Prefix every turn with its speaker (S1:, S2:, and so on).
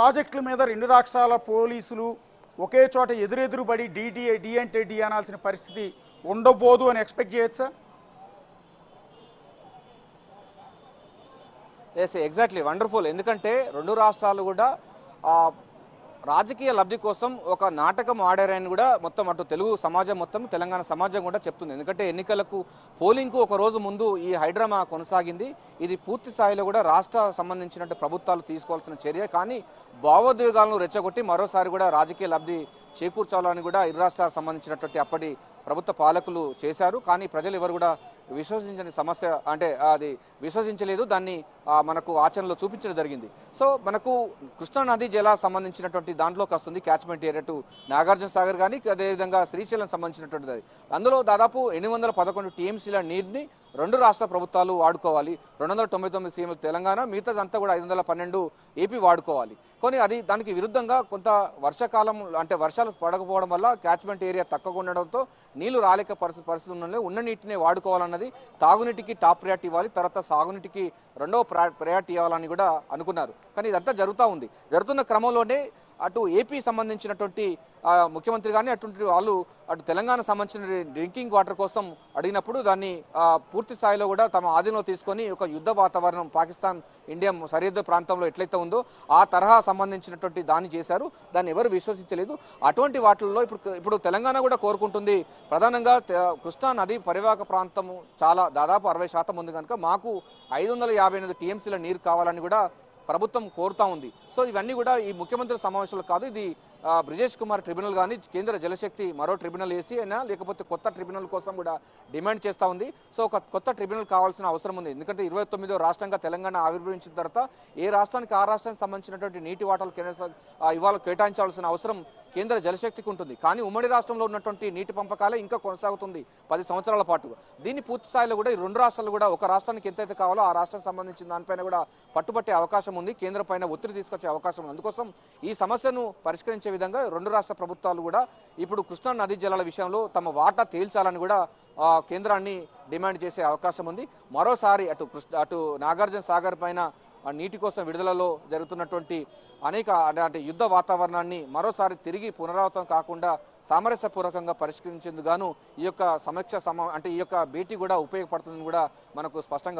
S1: ప్రాజెక్టుల మీద రెండు రాష్ట్రాల పోలీసులు ఒకే చోట ఎదురెదురుబడి డి అంటే డి అనాల్సిన పరిస్థితి ఉండబోదు అని ఎక్స్పెక్ట్ చేయొచ్చా?
S2: Yes, exactly, wonderful. ఎందుకంటే రెండు రాష్ట్రాలు కూడా రాజకీయ లబ్ధి కోసం ఒక నాటకం ఆడారని కూడా మొత్తం అటు తెలుగు సమాజం మొత్తం తెలంగాణ సమాజం కూడా చెప్తుంది. ఎందుకంటే ఎన్నికలకు పోలింగ్కు ఒక రోజు ముందు ఈ హైడ్రామా కొనసాగింది. ఇది పూర్తి స్థాయిలో కూడా రాష్ట్ర సంబంధించినట్టు ప్రభుత్వాలు తీసుకోవాల్సిన చర్య. కానీ భావోద్వేగాలను రెచ్చగొట్టి మరోసారి కూడా రాజకీయ లబ్ధి చేకూర్చాలని కూడా ఇరు రాష్ట్రాలకు సంబంధించినటువంటి అప్పటి ప్రభుత్వ పాలకులు చేశారు. కానీ ప్రజలు ఎవరు కూడా విశ్వసించని సమస్య, అంటే అది విశ్వసించలేదు, దాన్ని మనకు ఆచరణలో చూపించడం జరిగింది. సో మనకు కృష్ణా నదీ జలా సంబంధించినటువంటి దాంట్లోకి వస్తుంది catchment area to Nagarjuna Sagar కానీ అదేవిధంగా శ్రీశైలం సంబంధించినటువంటిది. అందులో దాదాపు 811 టీఎంసీల నీటిని రెండు రాష్ట్ర ప్రభుత్వాలు వాడుకోవాలి. 299 సీఎం తెలంగాణ, మిగతాదంతా కూడా 512 ఏపీ వాడుకోవాలి. కానీ అది దానికి విరుద్ధంగా కొంత వర్షాకాలం అంటే వర్షాలు పడకపోవడం వల్ల క్యాచ్మెంట్ ఏరియా తక్కువగా ఉండడంతో నీళ్లు రాలేక పరిస్థితి ఉన్న నీటిని వాడుకోవాలన్నది తాగునీటికి టాప్ ప్రయారిటీ ఇవ్వాలి, తర్వాత సాగునీటికి రెండవ ప్రయారిటీ ఇవ్వాలని కూడా అనుకున్నారు. కానీ ఇదంతా జరుగుతున్న క్రమంలోనే అటు ఏపీ సంబంధించినటువంటి ముఖ్యమంత్రి కానీ అటువంటి వాళ్ళు అటు తెలంగాణ సంబంధించిన డ్రింకింగ్ వాటర్ కోసం అడిగినప్పుడు దాన్ని పూర్తి స్థాయిలో కూడా తమ ఆధీనంలో తీసుకొని ఒక యుద్ధ వాతావరణం పాకిస్తాన్ ఇండియా సరిహద్దు ప్రాంతంలో ఎట్లయితే ఉందో ఆ తరహా సంబంధించినటువంటి దాన్ని చేశారు. దాన్ని ఎవరు విశ్వసించలేదు. అటువంటి వాటిల్లో ఇప్పుడు తెలంగాణ కూడా కోరుకుంటుంది, ప్రధానంగా కృష్ణా నది పరివాహక ప్రాంతం చాలా దాదాపు 60% ఉంది కనుక మాకు 558 టీఎంసీల నీరు కావాలని కూడా ప్రభుత్వం కోరుతా ఉంది. సో ఇవన్నీ కూడా ఈ ముఖ్యమంత్రి సమావేశంలో కాదు, ఇది బ్రిజేష్ కుమార్ ట్రిబ్యునల్ కానీ కేంద్ర జలశక్తి మరో ట్రిబ్యునల్ వేసి అయినా లేకపోతే కొత్త ట్రిబ్యునల్ కోసం కూడా డిమాండ్ చేస్తూ ఉంది. సో ఒక కొత్త ట్రిబ్యునల్ కావాల్సిన అవసరం ఉంది. ఎందుకంటే 29వ రాష్ట్రంగా తెలంగాణ ఆవిర్భవించిన తర్వాత ఏ రాష్ట్రానికి ఆ రాష్ట్రానికి సంబంధించినటువంటి నీటి వాటాలు ఇవాళ కేటాయించాల్సిన అవసరం కేంద్ర జలశక్తికి ఉంటుంది. కానీ ఉమ్మడి రాష్ట్రంలో ఉన్నటువంటి నీటి పంపకాలే ఇంకా కొనసాగుతుంది 10 సంవత్సరాల పాటు. దీన్ని పూర్తి స్థాయిలో కూడా ఈ రెండు రాష్ట్రాలు కూడా ఒక రాష్ట్రానికి ఎంతైతే కావాలో ఆ రాష్ట్రానికి సంబంధించిన దానిపైన కూడా పట్టుబట్టే అవకాశం ఉంది, కేంద్రం పైన ఒత్తిడి తీసుకొచ్చే అవకాశం ఉంది. అందుకోసం ఈ సమస్యను పరిష్కరించే విధంగా రెండు రాష్ట్ర ప్రభుత్వాలు కూడా ఇప్పుడు కృష్ణా నదీ జలాల విషయంలో తమ వాటా తేల్చాలని కూడా కేంద్రాన్ని డిమాండ్ చేసే అవకాశం ఉంది. మరోసారి అటు నాగార్జున సాగర్ పైన నీటి కోసం విడుదలలో జరుగుతున్నటువంటి అనేక అంటే యుద్ధ వాతావరణాన్ని మరోసారి తిరిగి పునరావృతం కాకుండా సామరస్యపూర్వకంగా పరిష్కరించేందుకు గాను ఈ యొక్క ఈ యొక్క భేటీ కూడా ఉపయోగపడుతుందని కూడా మనకు స్పష్టంగా